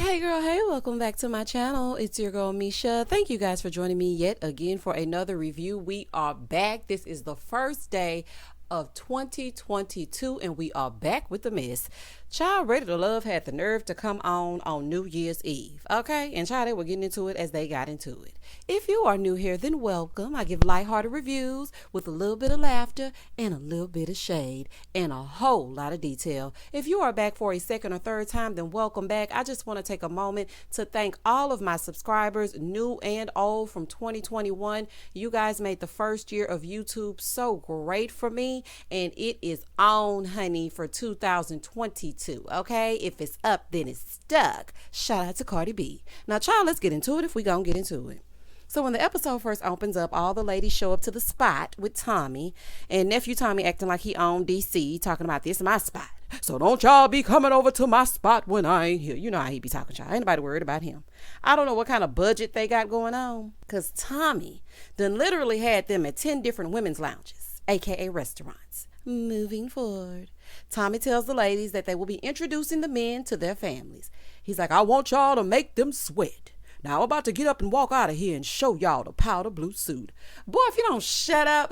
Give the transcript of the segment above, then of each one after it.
Hey girl, hey, welcome back to my channel. It's your girl Misha. Thank you guys for joining me yet again for another review. We are back. This is the first day of 2022 and we are back with the mess. Child Ready to Love had the nerve to come on New Year's Eve. Okay, and child, they were getting into it as they got into it. If you are new here, then welcome. I give lighthearted reviews with a little bit of laughter and a little bit of shade and a whole lot of detail. If you are back for a second or third time, then welcome back. I just want to take a moment to thank all of my subscribers, new and old, from 2021. You guys made the first year of YouTube so great for me, and it is on, honey, for 2022. Okay, if it's up, then it's stuck. Shout out to Cardi B. Now, child, let's get into it if we gonna get into it. So when the episode first opens up, all the ladies show up to the spot with Tommy, and nephew Tommy acting like he owned DC, talking about this is my spot. So don't y'all be coming over to my spot when I ain't here. You know how he be talking, y'all. Ain't nobody worried about him. I don't know what kind of budget they got going on, because Tommy done literally had them at 10 different women's lounges, aka restaurants. Moving forward, Tommy tells the ladies that they will be introducing the men to their families. He's like, I want y'all to make them sweat. Now I'm about to get up and walk out of here and show y'all the powder blue suit. Boy, if you don't shut up.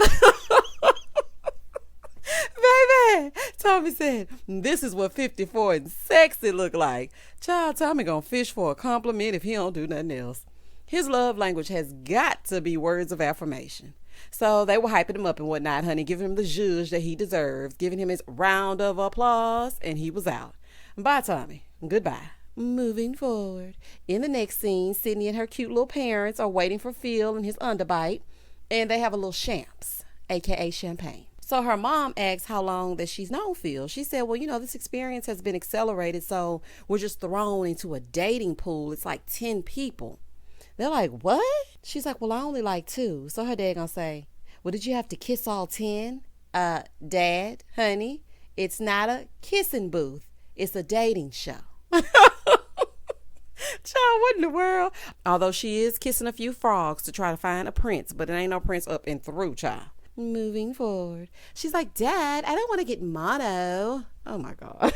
Baby, Tommy said, this is what 54 and sexy look like. Child, Tommy gonna fish for a compliment if he don't do nothing else. His love language has got to be words of affirmation. So they were hyping him up and whatnot, honey, giving him the zhuzh that he deserves, giving him his round of applause, and he was out. Bye, Tommy. Goodbye. Moving forward, in the next scene, Sydney and her cute little parents are waiting for Phil and his underbite, and they have a little champs, aka champagne. So her mom asks how long that she's known Phil. She said, well, you know, this experience has been accelerated, so we're just thrown into a dating pool. It's like 10 people. They're like, what? She's like, well, I only like 2. So her dad gonna say, well, did you have to kiss all 10? Dad, honey, it's not a kissing booth. It's a dating show. Child, what in the world? Although she is kissing a few frogs to try to find a prince, but it ain't no prince up and through, child. Moving forward, she's like, Dad, I don't want to get mono. Oh my God.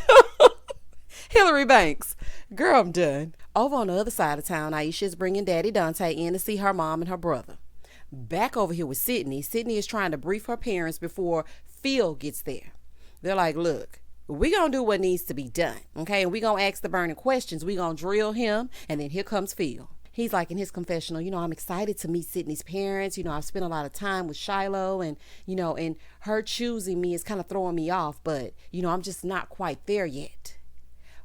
Hillary Banks. Girl, I'm done. Over on the other side of town, Aisha's bringing Daddy Dante in to see her mom and her brother. Back over here with Sydney. Sydney is trying to brief her parents before Phil gets there. They're like, look, we gonna do what needs to be done, okay? And we gonna ask the burning questions. We gonna drill him, and then here comes Phil. He's like in his confessional, you know, I'm excited to meet Sydney's parents. You know, I've spent a lot of time with Shiloh, and, you know, and her choosing me is kind of throwing me off, but, you know, I'm just not quite there yet.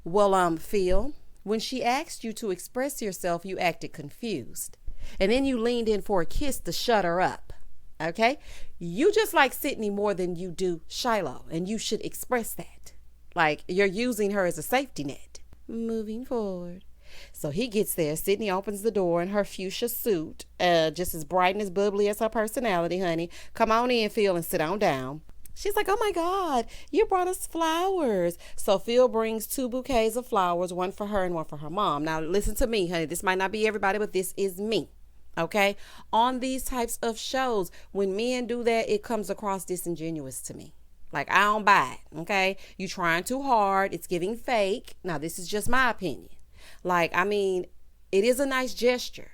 Well, Phil, when she asked you to express yourself, you acted confused. And then you leaned in for a kiss to shut her up. Okay? You just like Sydney more than you do Shiloh, and you should express that. Like, you're using her as a safety net. Moving forward. So he gets there. Sydney opens the door in her fuchsia suit, just as bright and as bubbly as her personality, honey. Come on in, Phil, and sit on down. She's like, oh my God, you brought us flowers. So Phil brings 2 bouquets of flowers, one for her and one for her mom. Now listen to me, honey. This might not be everybody, but this is me. Okay? On these types of shows, when men do that, it comes across disingenuous to me. Like, I don't buy it. Okay? You trying too hard. It's giving fake. Now, this is just my opinion. Like, I mean, it is a nice gesture,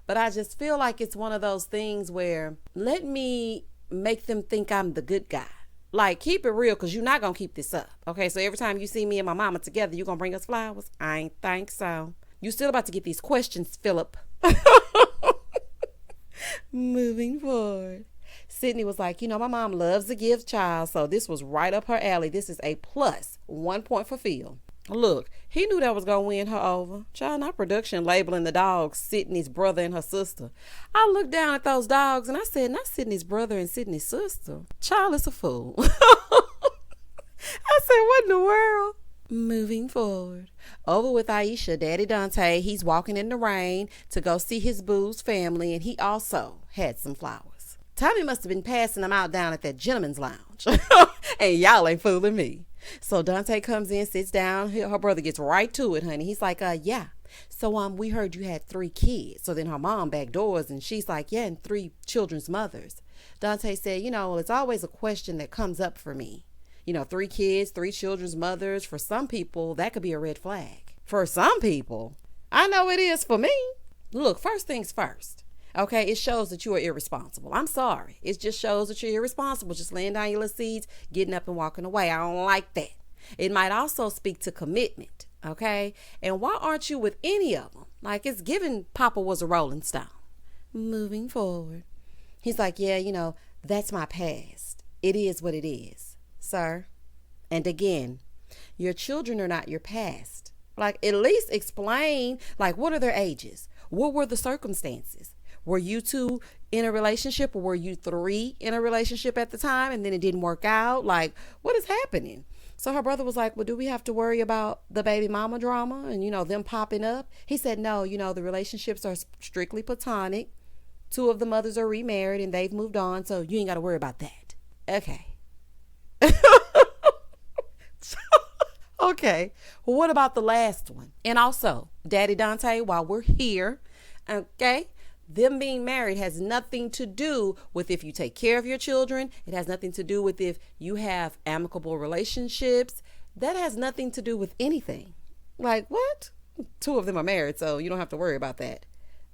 but I just feel like it's one of those things where let me make them think I'm the good guy. Like, keep it real, because you're not going to keep this up. Okay, so every time you see me and my mama together, you going to bring us flowers? I ain't think so. You still about to get these questions, Philip. Moving forward. Sydney was like, you know, my mom loves to give, child, so this was right up her alley. This is a plus. 1 point for Phil. Look, he knew that was going to win her over. Child, not production labeling the dogs Sydney's brother and her sister. I looked down at those dogs and I said, not Sydney's brother and Sydney's sister. Child is a fool. I said, what in the world? Moving forward. Over with Aisha, Daddy Dante, he's walking in the rain to go see his boo's family, and he also had some flowers. Tommy must have been passing them out down at that gentleman's lounge. And y'all ain't fooling me. So Dante comes in, sits down. Her brother gets right to it, honey. He's like, yeah. So we heard you had 3 kids. So then her mom backdoors, and she's like, yeah, and 3 children's mothers. Dante said, you know, it's always a question that comes up for me. You know, 3 kids, 3 children's mothers. For some people, that could be a red flag. For some people, I know it is for me. Look, first things first. Okay, it shows that you are irresponsible. I'm sorry. It just shows that you're irresponsible, just laying down your little seeds, getting up and walking away. I don't like that. It might also speak to commitment, okay? And why aren't you with any of them? Like, it's given Papa was a Rolling Stone. Moving forward. He's like, yeah, that's my past. It is what it is, sir. And again, your children are not your past. Like, at least explain, like, what are their ages? What were the circumstances? Were you two in a relationship, or were you three in a relationship at the time and then it didn't work out? Like, what is happening? So her brother was like, well, do we have to worry about the baby mama drama and, them popping up? He said, no, the relationships are strictly platonic. Two of the mothers are remarried and they've moved on, so you ain't got to worry about that. Okay. Okay. Well, what about the last one? And also, Daddy Dante, while we're here, okay, them being married has nothing to do with if you take care of your children. It has nothing to do with if you have amicable relationships. That has nothing to do with anything. Like, what? Two of them are married, so you don't have to worry about that.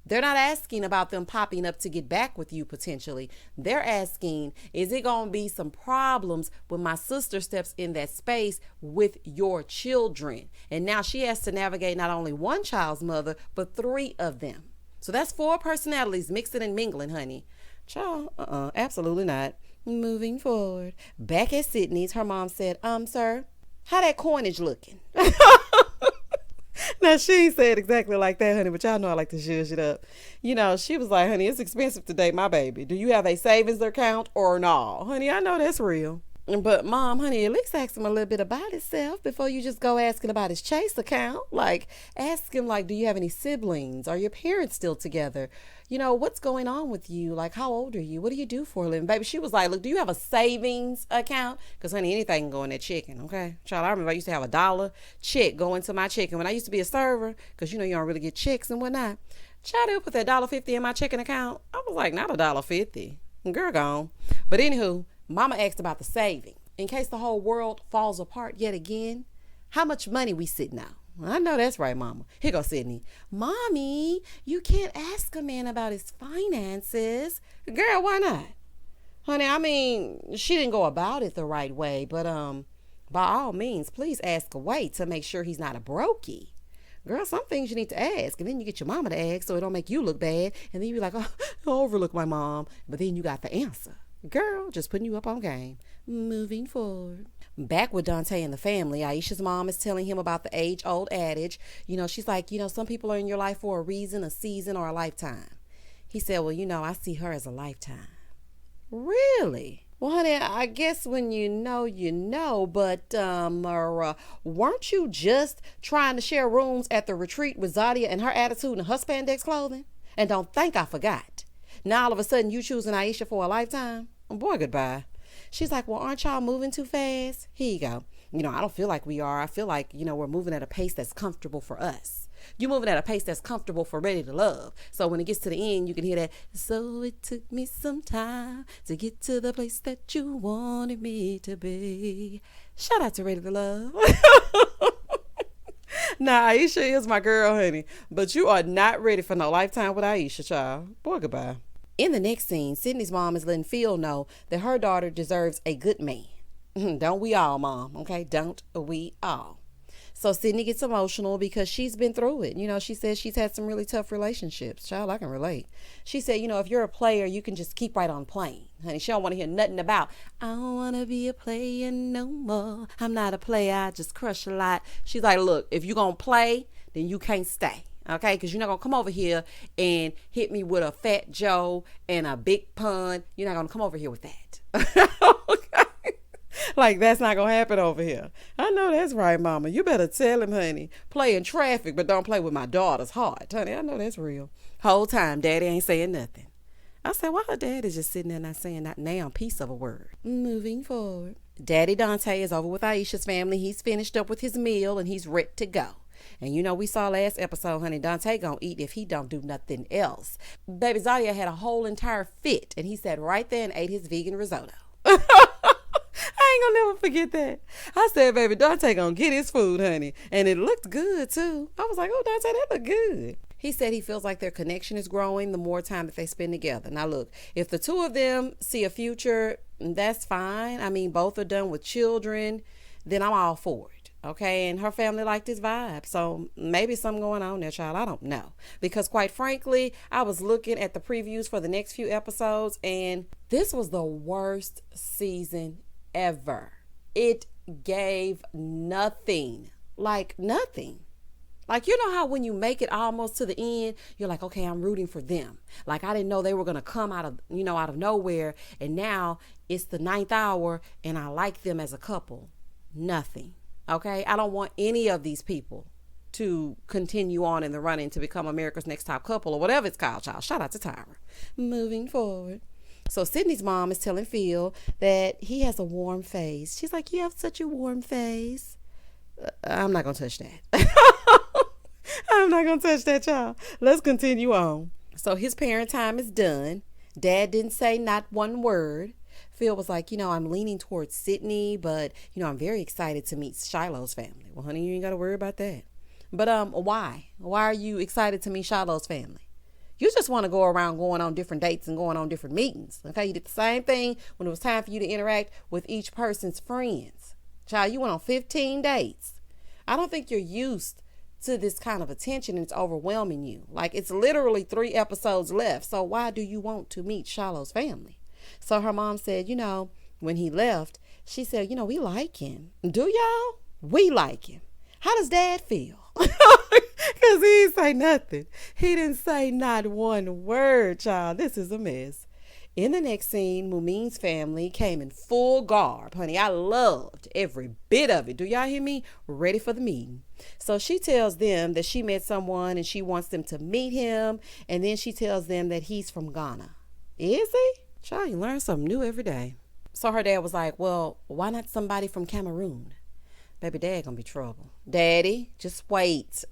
They're not asking about them popping up to get back with you potentially. They're asking, is it going to be some problems when my sister steps in that space with your children? And now she has to navigate not only one child's mother, but three of them. So that's 4 personalities mixing and mingling, honey. Child, absolutely not. Moving forward. Back at Sydney's, her mom said, sir, how that coinage looking? Now, she ain't said exactly like that, honey, but y'all know I like to zhuzh it up. She was like, honey, it's expensive to date my baby. Do you have a savings account or not? Honey, I know that's real. But mom, honey, at least ask him a little bit about himself before you just go asking about his Chase account. Like, ask him, like, do you have any siblings? Are your parents still together? What's going on with you? Like, how old are you? What do you do for a living? Baby, she was like, look, do you have a savings account? Because, honey, anything can go in that chicken, okay? Child, I remember I used to have $1 check go into my chicken when I used to be a server, because, you don't really get checks and whatnot. Child, they'll put that $1.50 in my checking account. I was like, not $1.50. Girl, gone. But anywho, Mama asked about the saving. In case the whole world falls apart yet again, how much money we sitting out? I know that's right, Mama. Here goes Sydney. Mommy, you can't ask a man about his finances. Girl, why not? Honey, I mean, she didn't go about it the right way, but by all means, please ask away to make sure he's not a brokey. Girl, some things you need to ask, and then you get your mama to ask so it don't make you look bad, and then you be like, oh, I overlook my mom, but then you got the answer. Girl, just putting you up on game. Moving forward. Back with Dante and the family, Aisha's mom is telling him about the age-old adage. She's like, some people are in your life for a reason, a season, or a lifetime. He said, well, I see her as a lifetime. Really? Well, honey, I guess when you know, but weren't you just trying to share rooms at the retreat with Zadia and her attitude and her spandex clothing? And don't think I forgot. Now all of a sudden you choosing Aisha for a lifetime? Boy, goodbye. She's like, well, aren't y'all moving too fast? Here you go. I don't feel like we are. I feel like, we're moving at a pace that's comfortable for us. You're moving at a pace that's comfortable for Ready to Love. So when it gets to the end, you can hear that. So it took me some time to get to the place that you wanted me to be. Shout out to Ready to Love. Nah, Aisha is my girl, honey. But you are not ready for no lifetime with Aisha, child. Boy, goodbye. In the next scene, Sydney's mom is letting Phil know that her daughter deserves a good man. Don't we all, Mom? Okay, don't we all? So Sydney gets emotional because she's been through it. She says she's had some really tough relationships. Child, I can relate. She said, if you're a player, you can just keep right on playing. Honey, she don't want to hear nothing about, I don't want to be a player no more. I'm not a player. I just crush a lot. She's like, look, if you're going to play, then you can't stay. Okay, because you're not going to come over here and hit me with a fat Joe and a big pun. You're not going to come over here with that. Okay? Like, that's not going to happen over here. I know that's right, Mama. You better tell him, honey. Play in traffic, but don't play with my daughter's heart. Honey, I know that's real. Whole time, Daddy ain't saying nothing. I said, why her dad is just sitting there not saying that damn piece of a word. Moving forward. Daddy Dante is over with Aisha's family. He's finished up with his meal and he's ready to go. And we saw last episode, honey, Dante gonna eat if he don't do nothing else. Baby Zadia had a whole entire fit and he sat right there and ate his vegan risotto. I ain't gonna never forget that. I said, baby, Dante gonna get his food, honey. And it looked good, too. I was like, oh, Dante, that look good. He said he feels like their connection is growing the more time that they spend together. Now, look, if the two of them see a future, that's fine. I mean, both are done with children, then I'm all for it. Okay, and her family liked his vibe. So maybe something going on there, child. I don't know. Because quite frankly, I was looking at the previews for the next few episodes, and this was the worst season ever. It gave nothing. Like nothing. Like, you know how when you make it almost to the end, you're like, okay, I'm rooting for them. Like, I didn't know they were going to come out of nowhere. And now it's the 9th hour and I like them as a couple. Nothing. Okay, I don't want any of these people to continue on in the running to become America's Next Top Couple or whatever it's called, child. Shout out to Tyra. Moving forward. So Sydney's mom is telling Phil that he has a warm face. She's like, you have such a warm face. I'm not going to touch that. I'm not going to touch that, child. Let's continue on. So his parent time is done. Dad didn't say not one word. Phil was like, I'm leaning towards Sydney, but, I'm very excited to meet Shiloh's family. Well, honey, you ain't got to worry about that. But why? Why are you excited to meet Shiloh's family? You just want to go around going on different dates and going on different meetings. Okay, you did the same thing when it was time for you to interact with each person's friends. Child, you went on 15 dates. I don't think you're used to this kind of attention and it's overwhelming you. Like, it's literally 3 episodes left. So why do you want to meet Shiloh's family? So her mom said, when he left, she said, we like him. Do y'all? We like him. How does Dad feel? Because he didn't say nothing. He didn't say not one word, child. This is a mess. In the next scene, Mumin's family came in full garb. Honey, I loved every bit of it. Do y'all hear me? Ready for the meeting. So she tells them that she met someone and she wants them to meet him. And then she tells them that he's from Ghana. Is he? Child, you learn something new every day. So her dad was like, well, why not somebody from Cameroon? Baby, Dad gonna be trouble. Daddy, just wait.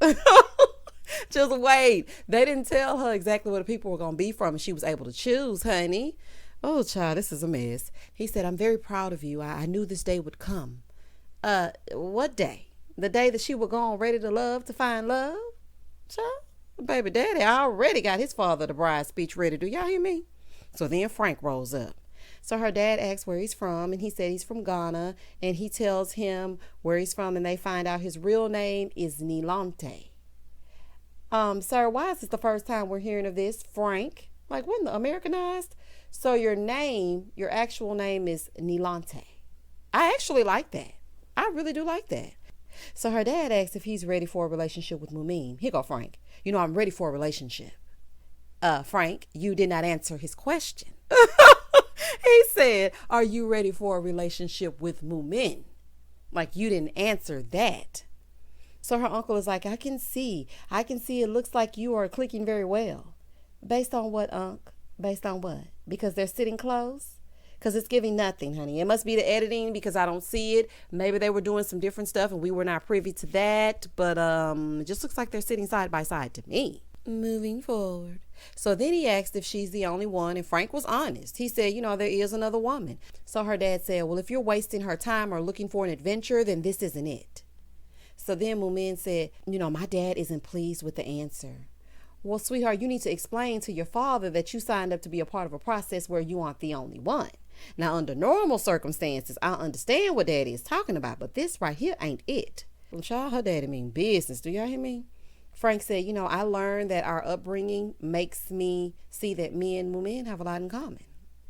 Just wait. They didn't tell her exactly where the people were gonna be from, and she was able to choose, honey. Oh, child, this is a mess. He said, I'm very proud of you. I knew this day would come. What day? The day that she would go on ready to love to find love? Child, baby Daddy already got his father the bride speech ready. Do y'all hear me? So then Frank rolls up. So her dad asks where he's from, and he said he's from Ghana, and he tells him where he's from, and they find out his real name is Nilante. Sir, why is this the first time we're hearing of this? Frank? Like, when the Americanized? So your actual name is Nilante. I actually like that. I really do like that. So her dad asks if he's ready for a relationship with Mumin. Here go Frank. I'm ready for a relationship. Frank, you did not answer his question. He said, are you ready for a relationship with Mumin? Like, you didn't answer that. So her uncle is like, I can see it looks like you are clicking very well. Based on what, Unc? Based on what? Because they're sitting close? Because it's giving nothing, honey. It must be the editing because I don't see it. Maybe they were doing some different stuff and we were not privy to that. But it just looks like they're sitting side by side to me. Moving forward. So then he asked if she's the only one, and Frank was honest. He said, there is another woman. So her dad said, well, if you're wasting her time or looking for an adventure, then this isn't it. So then Mumin said, my dad isn't pleased with the answer. Well, sweetheart, you need to explain to your father that you signed up to be a part of a process where you aren't the only one. Now, under normal circumstances, I understand what Daddy is talking about, but this right here ain't it. Well, child, her daddy mean business. Do y'all hear me? Frank said, I learned that our upbringing makes me see that me and Mumin have a lot in common.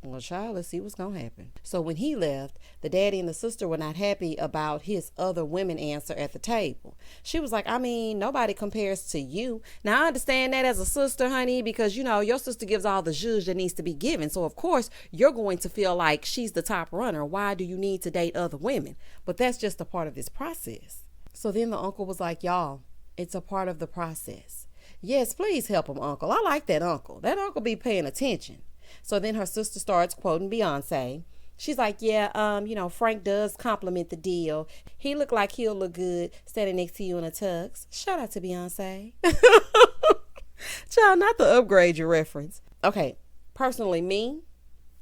Well, child, let's see what's going to happen. So when he left, the daddy and the sister were not happy about his other women answer at the table. She was like, nobody compares to you. Now, I understand that as a sister, honey, because, your sister gives all the zhuzh that needs to be given. So, of course, you're going to feel like she's the top runner. Why do you need to date other women? But that's just a part of this process. So then the uncle was like, y'all, it's a part of the process. Yes, please help him, Uncle. I like that uncle. That uncle be paying attention. So then her sister starts quoting Beyonce. She's like, yeah, Frank does compliment the deal. He look like he'll look good standing next to you in a tux. Shout out to Beyonce. Child, not to upgrade your reference. Okay, personally,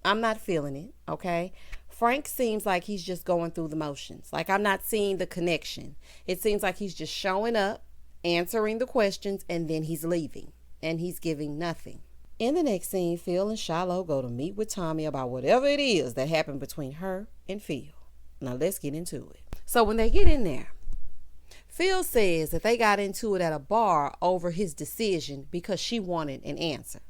I'm not feeling it, okay? Frank seems like he's just going through the motions. Like, I'm not seeing the connection. It seems like he's just showing up, answering the questions, and then he's leaving. And he's giving nothing. In the next scene, Phil and Shiloh go to meet with Tommy about whatever it is that happened between her and Phil. Now, let's get into it. So when they get in there, Phil says that they got into it at a bar over his decision because she wanted an answer.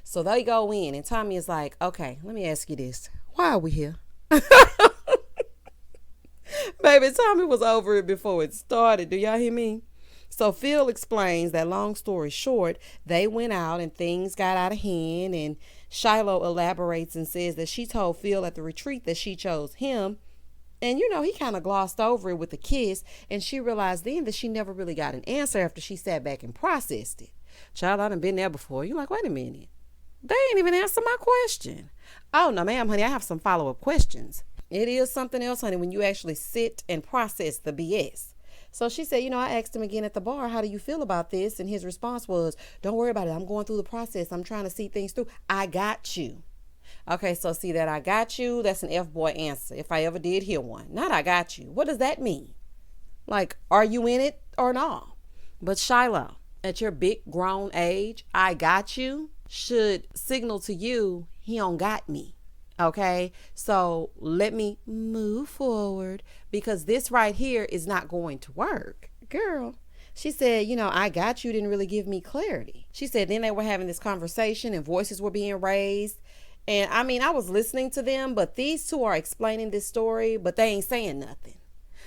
So they go in and Tommy is like, okay, let me ask you this. Why are we here? Baby, Tommy was over it before it started. Do y'all hear me? So Phil explains that, long story short, they went out and things got out of hand, and Shiloh elaborates and says that she told Phil at the retreat that she chose him. And, he kind of glossed over it with a kiss, and she realized then that she never really got an answer after she sat back and processed it. Child, I done been there before. You're like, wait a minute. They ain't even answer my question. Oh, no, ma'am, honey, I have some follow-up questions. It is something else, honey, when you actually sit and process the BS. So she said, I asked him again at the bar, how do you feel about this? And his response was, don't worry about it. I'm going through the process. I'm trying to see things through. I got you. Okay, so see that I got you, that's an F-boy answer, if I ever did hear one. Not I got you. What does that mean? Like, are you in it or not? But Shiloh, at your big grown age, I got you should signal to you he don't got me. Okay, so let me move forward because this right here is not going to work. Girl, she said, I got you didn't really give me clarity. She said then they were having this conversation and voices were being raised. And I was listening to them, but these two are explaining this story, but they ain't saying nothing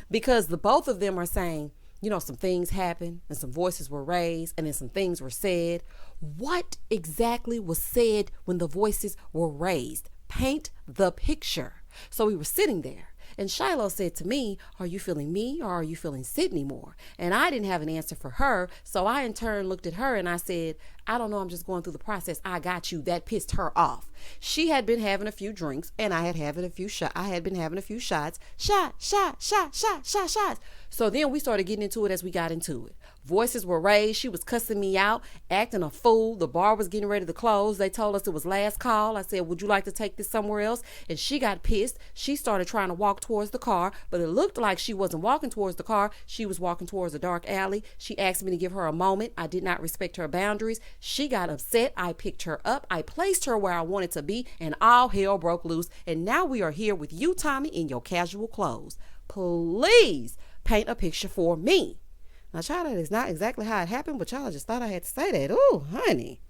because the both of them are saying, some things happened and some voices were raised and then some things were said. What exactly was said when the voices were raised? Paint the picture. So we were sitting there and Shiloh said to me, are you feeling me or are you feeling Sydney more? And I didn't have an answer for her. So I in turn looked at her and I said, I don't know. I'm just going through the process. I got you. That pissed her off. She had been having a few drinks and I had been having a few shots. Shots. So then we started getting into it as we got into it. Voices were raised. She was cussing me out, acting a fool. The bar was getting ready to close. They told us it was last call. I said, would you like to take this somewhere else? And she got pissed. She started trying to walk towards the car, but it looked like she wasn't walking towards the car. She was walking towards a dark alley. She asked me to give her a moment. I did not respect her boundaries. She got upset. I picked her up. I placed her where I wanted to be, and all hell broke loose. And now we are here with you, Tommy, in your casual clothes. Please paint a picture for me. Now, child, that is not exactly how it happened, but y'all just thought I had to say that. Oh, honey.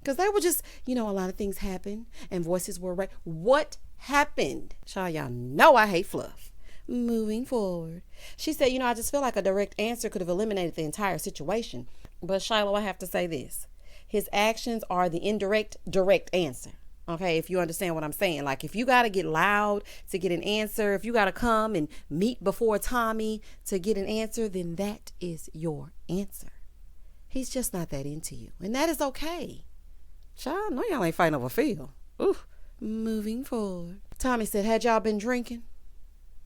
Because they were just, a lot of things happened and voices were right. What happened? Child, y'all know I hate fluff. Moving forward. She said, I just feel like a direct answer could have eliminated the entire situation. But Shiloh, I have to say this. His actions are the indirect, direct answer. Okay, if you understand what I'm saying. Like, if you got to get loud to get an answer, if you got to come and meet before Tommy to get an answer, then that is your answer. He's just not that into you. And that is okay. Child, no, y'all ain't fighting over Phil. Ooh, moving forward. Tommy said, had y'all been drinking?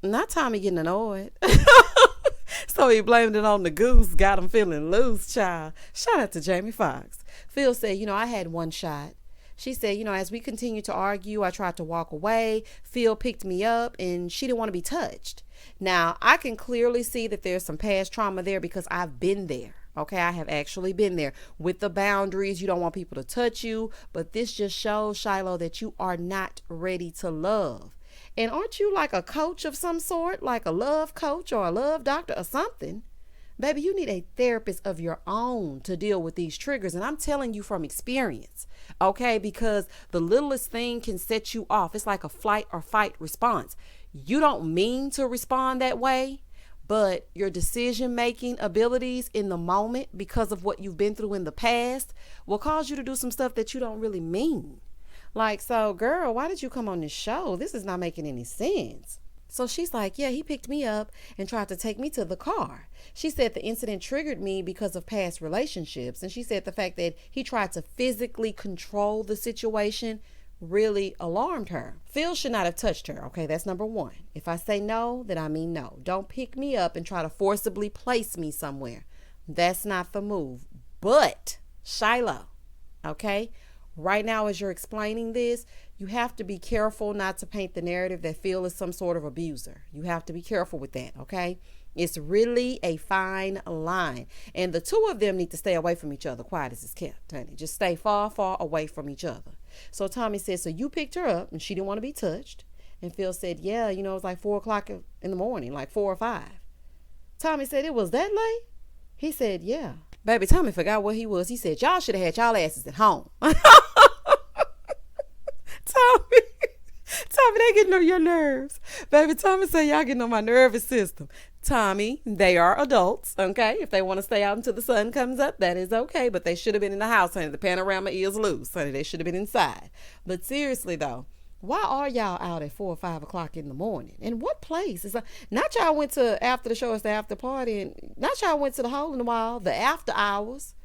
Not Tommy getting annoyed. So he blamed it on the goose, got him feeling loose, child. Shout out to Jamie Foxx. Phil said, I had one shot. She said, as we continued to argue, I tried to walk away. Phil picked me up and she didn't want to be touched. Now, I can clearly see that there's some past trauma there because I've been there. Okay, I have actually been there with the boundaries. You don't want people to touch you. But this just shows, Shiloh, that you are not ready to love. And aren't you like a coach of some sort, like a love coach or a love doctor or something? Baby, you need a therapist of your own to deal with these triggers. And I'm telling you from experience, okay? Because the littlest thing can set you off. It's like a flight or fight response. You don't mean to respond that way, but your decision-making abilities in the moment because of what you've been through in the past will cause you to do some stuff that you don't really mean. Like, so girl, why did you come on this show? This is not making any sense. So she's like, yeah, he picked me up and tried to take me to the car. She said the incident triggered me because of past relationships. And she said the fact that he tried to physically control the situation really alarmed her. Phil should not have touched her. Okay, that's number one. If I say no, then I mean no. Don't pick me up and try to forcibly place me somewhere. That's not the move. But Shiloh, okay, right now, as you're explaining this, you have to be careful not to paint the narrative that Phil is some sort of abuser. You have to be careful with that, okay? It's really a fine line. And the two of them need to stay away from each other, quiet as it's kept, honey. Just stay far, far away from each other. So Tommy said, so you picked her up and she didn't want to be touched. And Phil said, yeah, it was like 4 o'clock in the morning, like 4 or 5. Tommy said, it was that late? He said, yeah. Baby, Tommy forgot where he was. He said, y'all should have had y'all asses at home. Tommy, they getting on your nerves. Baby, Tommy said, y'all getting on my nervous system. Tommy, they are adults, okay? If they want to stay out until the sun comes up, that is okay. But they should have been in the house, honey. The panorama is loose, honey. They should have been inside. But seriously, though, why are y'all out at 4 or 5 o'clock in the morning? And what place? It's not y'all went to after the show, it's the after party. And not y'all went to the hole in the wall, the after hours.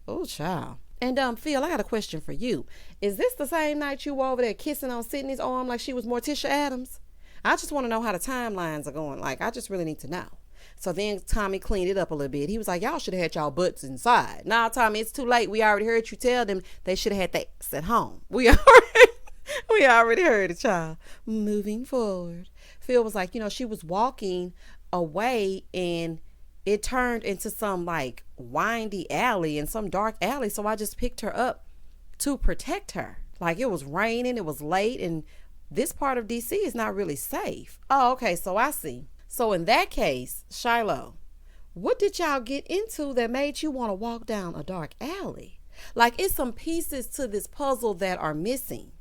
Oh, child. And Phil, I got a question for you. Is this the same night you were over there kissing on Sydney's arm like she was Morticia Adams? I just want to know how the timelines are going. Like, I just really need to know. So then Tommy cleaned it up a little bit. He was like, y'all should have had y'all butts inside. Nah, Tommy, it's too late. We already heard you tell them they should have had that at home. We already heard it, child. Moving forward. Phil was like, she was walking away and it turned into some like windy alley and some dark alley. So I just picked her up to protect her. Like, it was raining, it was late, and this part of DC is not really safe. Oh, okay. So I see. So in that case, Shiloh, what did y'all get into that made you want to walk down a dark alley? Like, it's some pieces to this puzzle that are missing.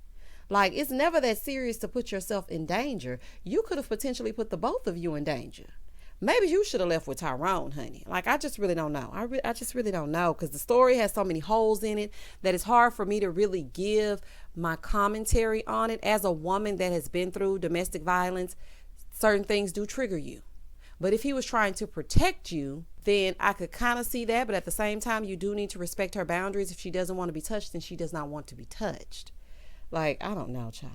Like, it's never that serious to put yourself in danger. You could have potentially put the both of you in danger. Maybe you should have left with Tyrone, honey. Like, I just really don't know. I just really don't know, because the story has so many holes in it that it's hard for me to really give my commentary on it. As a woman that has been through domestic violence, certain things do trigger you. But if he was trying to protect you, then I could kind of see that. But at the same time, you do need to respect her boundaries. If she doesn't want to be touched, then she does not want to be touched. Like, I don't know, child.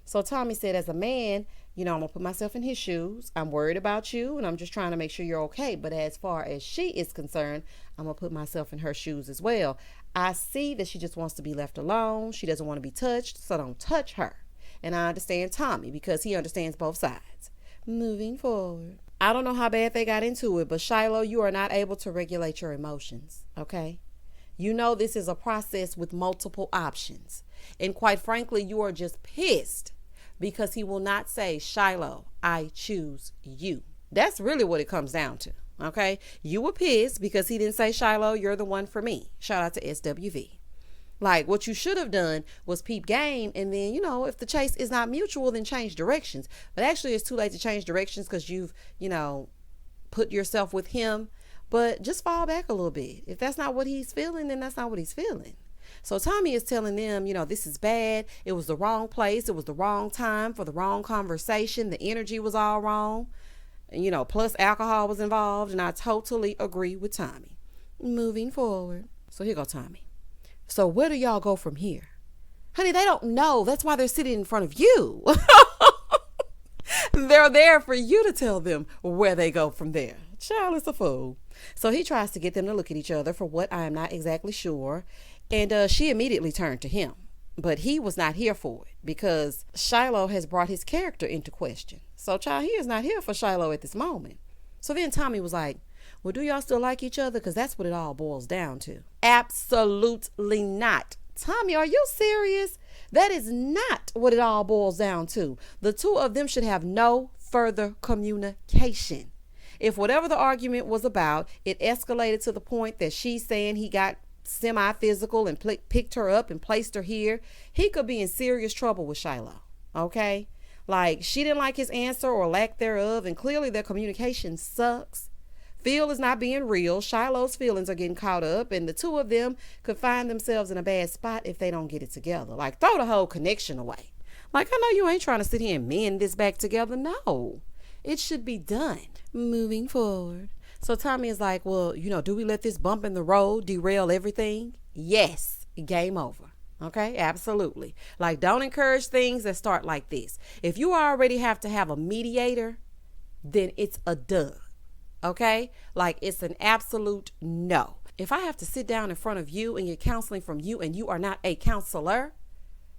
So Tommy said, as a man, I'm going to put myself in his shoes. I'm worried about you, and I'm just trying to make sure you're okay. But as far as she is concerned, I'm going to put myself in her shoes as well. I see that she just wants to be left alone. She doesn't want to be touched, so don't touch her. And I understand Tommy because he understands both sides. Moving forward. I don't know how bad they got into it, but Shiloh, you are not able to regulate your emotions, okay? This is a process with multiple options. And quite frankly, you are just pissed because he will not say, Shiloh, I choose you. That's really what it comes down to, okay? You were pissed because he didn't say, Shiloh, you're the one for me. Shout out to SWV. Like, what you should have done was peep game, and then, if the chase is not mutual, then change directions. But actually, it's too late to change directions because you've, put yourself with him. But just fall back a little bit. If that's not what he's feeling, then that's not what he's feeling. So Tommy is telling them, this is bad. It was the wrong place. It was the wrong time for the wrong conversation. The energy was all wrong. And, plus alcohol was involved. And I totally agree with Tommy. Moving forward. So here go Tommy. So where do y'all go from here? Honey, they don't know. That's why they're sitting in front of you. They're there for you to tell them where they go from there. Child is a fool. So he tries to get them to look at each other for what I am not exactly sure. And she immediately turned to him. But he was not here for it because Shiloh has brought his character into question. So, child, he is not here for Shiloh at this moment. So then Tommy was like, well, do y'all still like each other? Because that's what it all boils down to. Absolutely not. Tommy, are you serious? That is not what it all boils down to. The two of them should have no further communication. If whatever the argument was about, it escalated to the point that she's saying he got semi-physical and picked her up and placed her here, he could be in serious trouble with Shiloh. Okay? Like, she didn't like his answer or lack thereof, and clearly their communication sucks. Phil is not being real. Shiloh's feelings are getting caught up, and the two of them could find themselves in a bad spot if they don't get it together. Like, throw the whole connection away. Like, I know you ain't trying to sit here and mend this back together. No, it should be done. Moving forward. So Tommy is like, well, do we let this bump in the road derail everything? Yes, game over. Okay, absolutely. Like, don't encourage things that start like this. If you already have to have a mediator, then it's a dub. Okay, like, it's an absolute no. If I have to sit down in front of you and get counseling from you and you are not a counselor,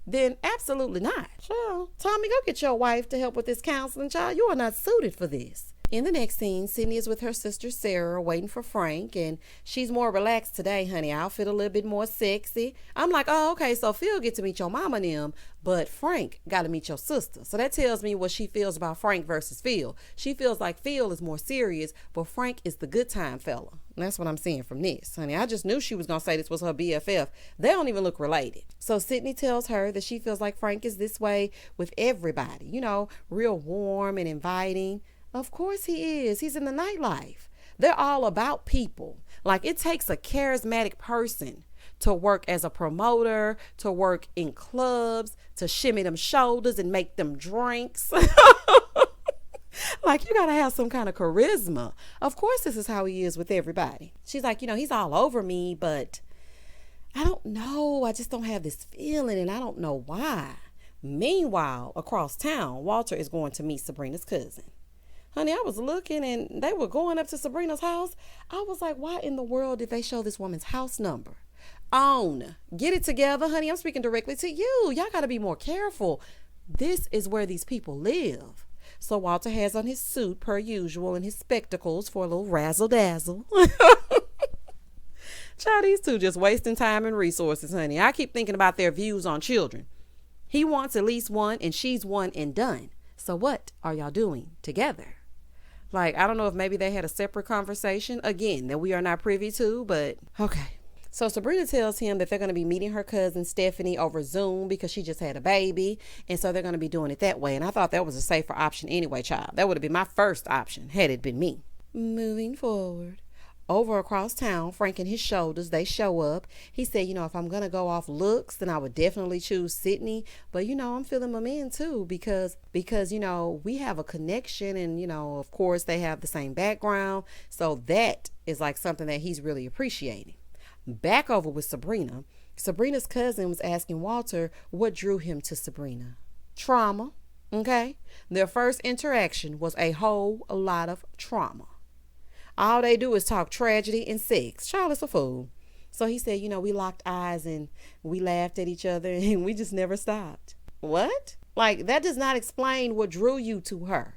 then absolutely not. Child, Tommy, go get your wife to help with this counseling, child. You are not suited for this. In the next scene, Sydney is with her sister Sarah waiting for Frank, and she's more relaxed today, honey. Outfit a little bit more sexy. I'm like, oh, okay, so Phil get to meet your mama and them, but Frank got to meet your sister. So that tells me what she feels about Frank versus Phil. She feels like Phil is more serious, but Frank is the good time fella. And that's what I'm seeing from this, honey. I just knew she was going to say this was her BFF. They don't even look related. So Sydney tells her that she feels like Frank is this way with everybody, you know, real warm and inviting. Of course he is. He's in the nightlife. They're all about people. Like, it takes a charismatic person to work as a promoter, to work in clubs, to shimmy them shoulders and make them drinks. Like, you got to have some kind of charisma. Of course, this is how he is with everybody. She's like, you know, he's all over me, but I don't know. I just don't have this feeling, and I don't know why. Meanwhile, across town, Walter is going to meet Sabrina's cousin. Honey, I was looking and they were going up to Sabrina's house. I was like, why in the world did they show this woman's house number? Get it together, honey. I'm speaking directly to you. Y'all got to be more careful. This is where these people live. So Walter has on his suit per usual and his spectacles for a little razzle dazzle. Child, these two just wasting time and resources, honey. I keep thinking about their views on children. He wants at least one and she's one and done. So what are y'all doing together? Like, I don't know if maybe they had a separate conversation, again, that we are not privy to, but okay. So Sabrina tells him that they're going to be meeting her cousin Stephanie over Zoom because she just had a baby. And so they're going to be doing it that way. And I thought that was a safer option anyway, child. That would have been my first option had it been me. Moving forward. Over across town, Frank and his shoulders, they show up. He said, you know, if I'm going to go off looks, then I would definitely choose Sydney. But, you know, I'm feeling my man too because, you know, we have a connection and, you know, of course they have the same background. So that is like something that he's really appreciating. Back over with Sabrina. Sabrina's cousin was asking Walter what drew him to Sabrina. Trauma. Okay. Their first interaction was a whole lot of trauma. All they do is talk tragedy and sex. Charlotte's a fool. So he said, you know, we locked eyes and we laughed at each other and we just never stopped. What? Like, that does not explain what drew you to her.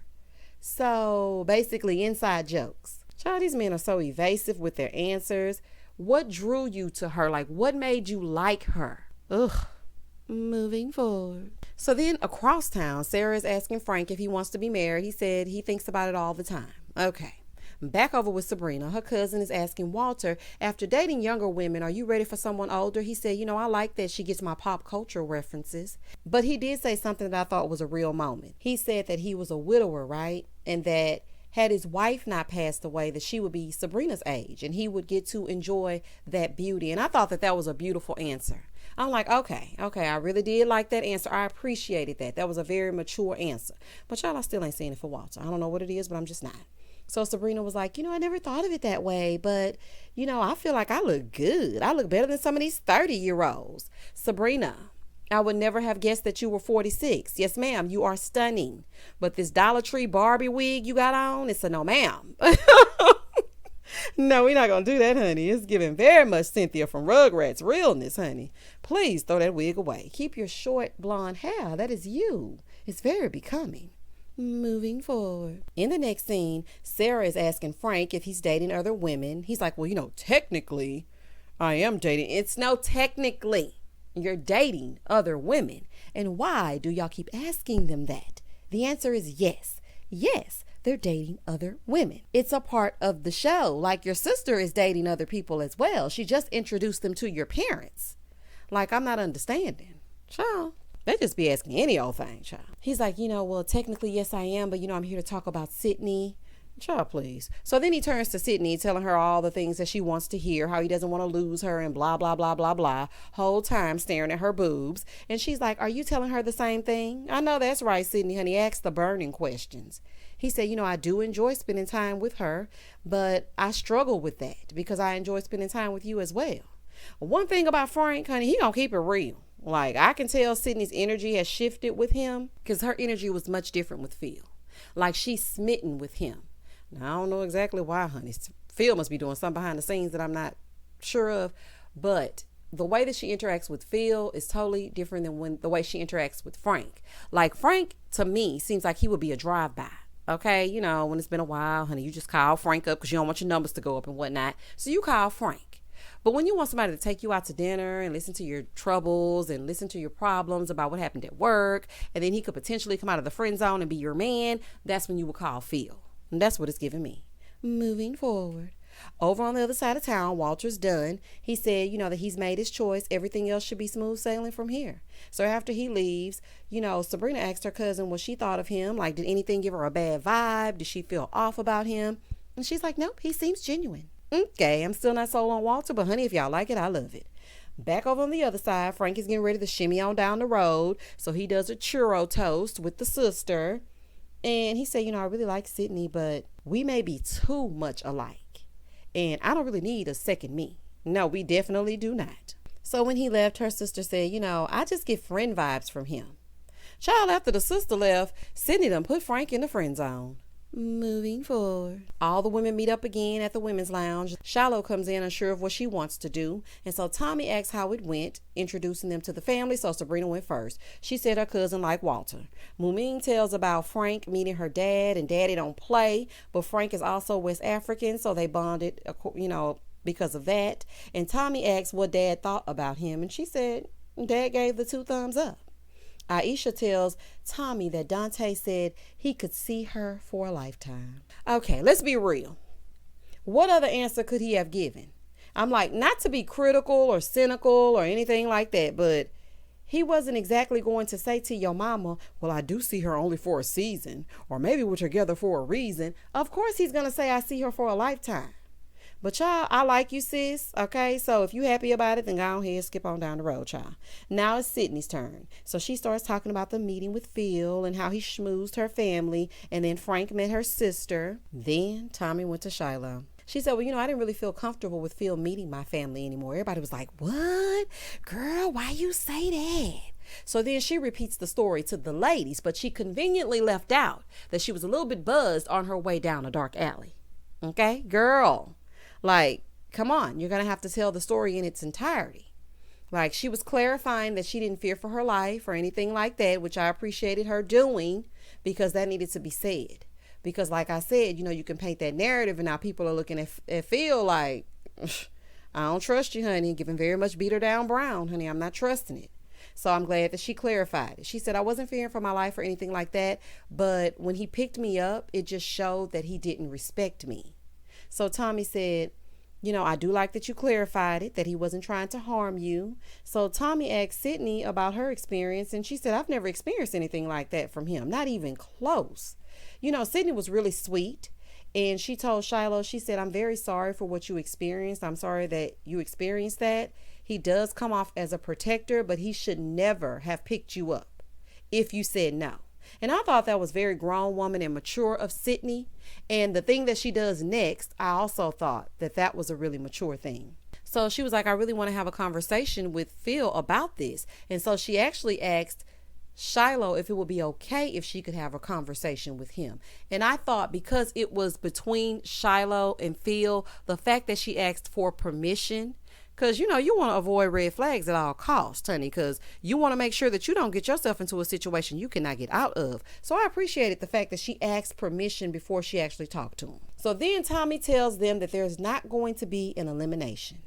So basically inside jokes. Child, these men are so evasive with their answers. What drew you to her? Like, what made you like her? Ugh. Moving forward. So then across town, Sarah is asking Frank if he wants to be married. He said he thinks about it all the time. Okay. Back over with Sabrina. Her cousin is asking Walter, after dating younger women, are you ready for someone older? He said, you know, I like that she gets my pop culture references. But he did say something that I thought was a real moment. He said that he was a widower, right? And that had his wife not passed away, that she would be Sabrina's age and he would get to enjoy that beauty. And I thought that that was a beautiful answer. I'm like, okay, I really did like that answer. I appreciated that. That was a very mature answer. But y'all, I still ain't seeing it for Walter. I don't know what it is, but I'm just not. So Sabrina was like, you know, I never thought of it that way, but, you know, I feel like I look good. I look better than some of these 30-year-olds. Sabrina, I would never have guessed that you were 46. Yes, ma'am, you are stunning. But this Dollar Tree Barbie wig you got on, it's a no, ma'am. No, we're not going to do that, honey. It's giving very much Cynthia from Rugrats realness, honey. Please throw that wig away. Keep your short blonde hair. That is you. It's very becoming. Moving forward. In the next scene, Sarah is asking Frank if he's dating other women. He's like, well, you know, technically, I am dating. It's no technically. You're dating other women. And why do y'all keep asking them that? The answer is yes. Yes, they're dating other women. It's a part of the show. Like, your sister is dating other people as well. She just introduced them to your parents. Like, I'm not understanding. Child. They just be asking any old thing, child. He's like, you know, well, technically, yes, I am. But, you know, I'm here to talk about Sydney. Child, please. So then he turns to Sydney, telling her all the things that she wants to hear, how he doesn't want to lose her and blah, blah, blah, blah, blah. Whole time staring at her boobs. And she's like, are you telling her the same thing? I know that's right, Sydney, honey. Ask the burning questions. He said, you know, I do enjoy spending time with her, but I struggle with that because I enjoy spending time with you as well. One thing about Frank, honey, he gonna keep it real. Like, I can tell Sydney's energy has shifted with him because her energy was much different with Phil. Like, she's smitten with him. Now, I don't know exactly why, honey. Phil must be doing something behind the scenes that I'm not sure of. But the way that she interacts with Phil is totally different than the way she interacts with Frank. Like, Frank, to me, seems like he would be a drive-by. Okay, you know, when it's been a while, honey, you just call Frank up because you don't want your numbers to go up and whatnot. So you call Frank. But when you want somebody to take you out to dinner and listen to your troubles and listen to your problems about what happened at work, and then he could potentially come out of the friend zone and be your man, that's when you would call Phil. And that's what it's giving me. Moving forward. Over on the other side of town, Walter's done. He said, that he's made his choice. Everything else should be smooth sailing from here. So after he leaves, Sabrina asked her cousin what she thought of him. Like, did anything give her a bad vibe? Did she feel off about him? And she's like, nope, he seems genuine. Okay, I'm still not sold on Walter, but honey, if y'all like it, I love it. Back over on the other side, Frank is getting ready to shimmy on down the road. So he does a churro toast with the sister. And he said, I really like Sydney, but we may be too much alike. And I don't really need a second me. No, we definitely do not. So when he left, her sister said, I just get friend vibes from him. Child, after the sister left, Sydney done put Frank in the friend zone. Moving forward. All the women meet up again at the women's lounge. Shiloh comes in unsure of what she wants to do. And so Tommy asks how it went, introducing them to the family. So Sabrina went first. She said her cousin liked Walter. Mumin tells about Frank meeting her dad, and daddy don't play, but Frank is also West African, so they bonded, because of that. And Tommy asks what dad thought about him, and she said dad gave the 2 thumbs up. Aisha tells Tommy that Dante said he could see her for a lifetime. Okay, let's be real. What other answer could he have given? I'm like, not to be critical or cynical or anything like that, but he wasn't exactly going to say to your mama, well, I do see her only for a season, or maybe we're together for a reason. Of course he's going to say, I see her for a lifetime. But y'all, I like you, sis. Okay, so if you happy about it, then go ahead, skip on down the road, child. Now it's Sydney's turn. So she starts talking about the meeting with Phil and how he schmoozed her family. And then Frank met her sister. Then Tommy went to Shiloh. She said, well, I didn't really feel comfortable with Phil meeting my family anymore. Everybody was like, what? Girl, why you say that? So then she repeats the story to the ladies, but she conveniently left out that she was a little bit buzzed on her way down a dark alley. Okay, girl. Like, come on, you're going to have to tell the story in its entirety. Like, she was clarifying that she didn't fear for her life or anything like that, which I appreciated her doing because that needed to be said. Because like I said, you can paint that narrative and now people are looking at Phil like, I don't trust you, honey. Giving very much beat her down brown, honey. I'm not trusting it. So I'm glad that she clarified it. She said, I wasn't fearing for my life or anything like that. But when he picked me up, it just showed that he didn't respect me. So Tommy said, I do like that you clarified it, that he wasn't trying to harm you. So Tommy asked Sydney about her experience, and she said, I've never experienced anything like that from him, not even close. Sydney was really sweet, and she told Shiloh, she said, I'm very sorry for what you experienced. I'm sorry that you experienced that. He does come off as a protector, but he should never have picked you up if you said no. And I thought that was very grown woman and mature of Sydney. And the thing that she does next, I also thought that was a really mature thing. So she was like, I really want to have a conversation with Phil about this. And so she actually asked Shiloh if it would be okay if she could have a conversation with him. And I thought because it was between Shiloh and Phil, the fact that she asked for permission, because, you want to avoid red flags at all costs, honey, because you want to make sure that you don't get yourself into a situation you cannot get out of. So I appreciated the fact that she asked permission before she actually talked to him. So then Tommy tells them that there's not going to be an elimination.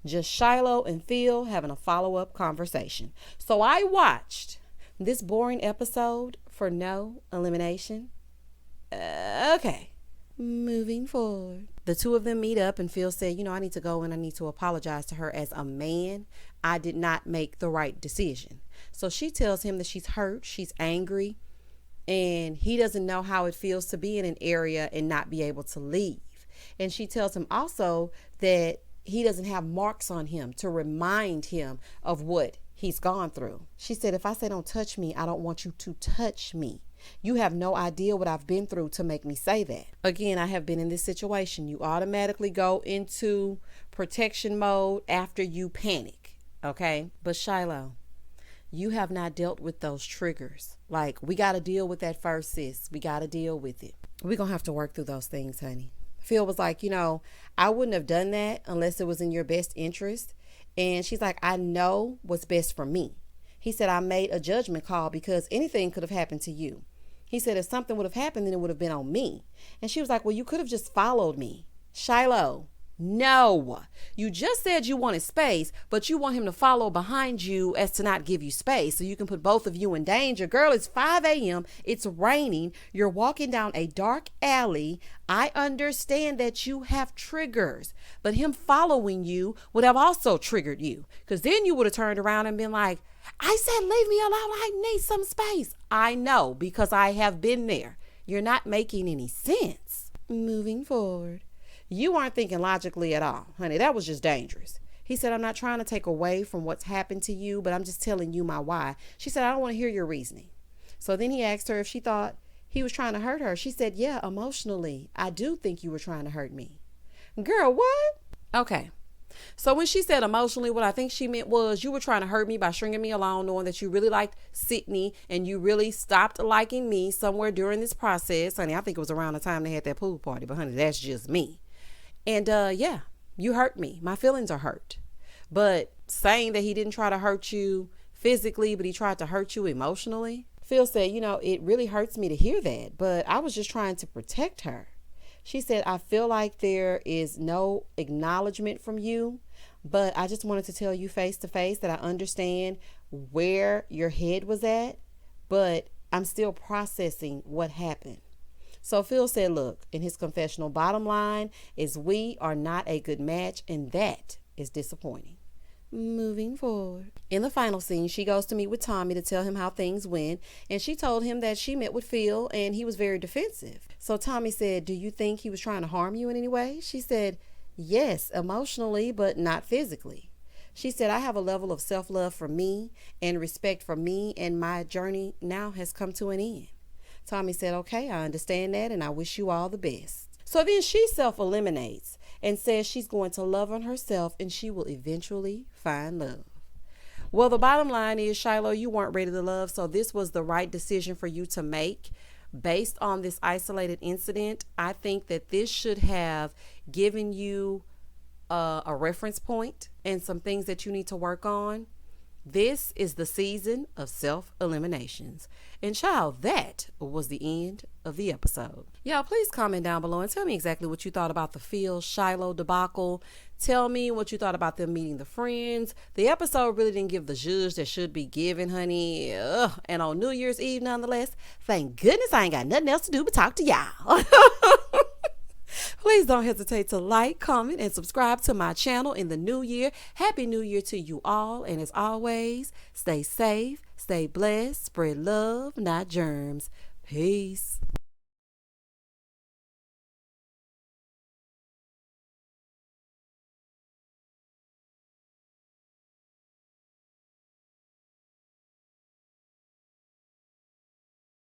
Just Shiloh and Phil having a follow-up conversation. So I watched this boring episode for no elimination. Okay. Moving forward. The 2 of them meet up and Phil said, I need to go and I need to apologize to her as a man. I did not make the right decision. So she tells him that she's hurt, she's angry, and he doesn't know how it feels to be in an area and not be able to leave. And she tells him also that he doesn't have marks on him to remind him of what he's gone through. She said, if I say don't touch me, I don't want you to touch me. You have no idea what I've been through to make me say that. Again, I have been in this situation. You automatically go into protection mode after you panic. Okay. But Shiloh, you have not dealt with those triggers. Like, we got to deal with that first, sis. We got to deal with it. We're going to have to work through those things, honey. Phil was like, I wouldn't have done that unless it was in your best interest. And she's like, I know what's best for me. He said, I made a judgment call because anything could have happened to you. He said, if something would have happened, then it would have been on me. And she was like, well, you could have just followed me. Shiloh, no. You just said you wanted space, but you want him to follow behind you as to not give you space so you can put both of you in danger. Girl, it's 5 a.m. It's raining. You're walking down a dark alley. I understand that you have triggers, but him following you would have also triggered you, because then you would have turned around and been like, I said, leave me alone. I need some space. I know, because I have been there. You're not making any sense. Moving forward. You aren't thinking logically at all, honey. That was just dangerous. He said, I'm not trying to take away from what's happened to you, but I'm just telling you my why. She said, I don't want to hear your reasoning. So then he asked her if she thought he was trying to hurt her. She said, yeah, emotionally. I do think you were trying to hurt me. Girl, what? Okay. So when she said emotionally, what I think she meant was you were trying to hurt me by stringing me along, knowing that you really liked Sydney and you really stopped liking me somewhere during this process. Honey, I think it was around the time they had that pool party, but honey, that's just me. And yeah, you hurt me. My feelings are hurt. But saying that he didn't try to hurt you physically, but he tried to hurt you emotionally. Phil said, it really hurts me to hear that, but I was just trying to protect her. She said, I feel like there is no acknowledgement from you, but I just wanted to tell you face to face that I understand where your head was at, but I'm still processing what happened. So Phil said, look, in his confessional, bottom line is we are not a good match, and that is disappointing. Moving forward. In the final scene, she goes to meet with Tommy to tell him how things went, and she told him that she met with Phil and he was very defensive. So Tommy said, do you think he was trying to harm you in any way? She said, yes, emotionally, but not physically. She said, I have a level of self-love for me and respect for me, and my journey now has come to an end. Tommy said, okay, I understand that, and I wish you all the best. So then she self-eliminates and says she's going to love on herself and she will eventually find love. Well, the bottom line is, Shiloh, you weren't ready to love, so this was the right decision for you to make. Based on this isolated incident, I think that this should have given you a reference point and some things that you need to work on. This is the season of self-eliminations. And child, that was the end of the episode. Y'all, please comment down below and tell me exactly what you thought about the Phil Shiloh debacle. Tell me what you thought about them meeting the friends. The episode really didn't give the zhuzh that should be given, honey. And on New Year's Eve, nonetheless, thank goodness I ain't got nothing else to do but talk to y'all. Please don't hesitate to like, comment, and subscribe to my channel in the new year. Happy New Year to you all. And as always, stay safe, stay blessed, spread love, not germs. Peace.